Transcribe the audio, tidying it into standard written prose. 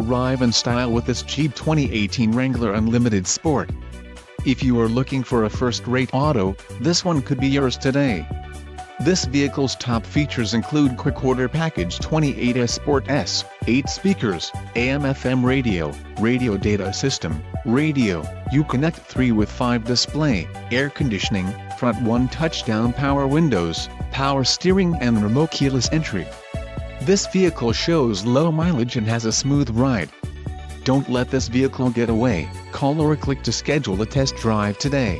arrive in style with this cheap 2018 Wrangler Unlimited Sport. If you are looking for a first-rate auto, this one could be yours today. This vehicle's top features include Quick Order Package 28S Sport S, 8 speakers, AM/FM radio, radio data system, radio, Uconnect 3 with 5 display, air conditioning, front 1 touchdown power windows, power steering and remote keyless entry. This vehicle shows low mileage and has a smooth ride. Don't let this vehicle get away. Call or click to schedule a test drive today.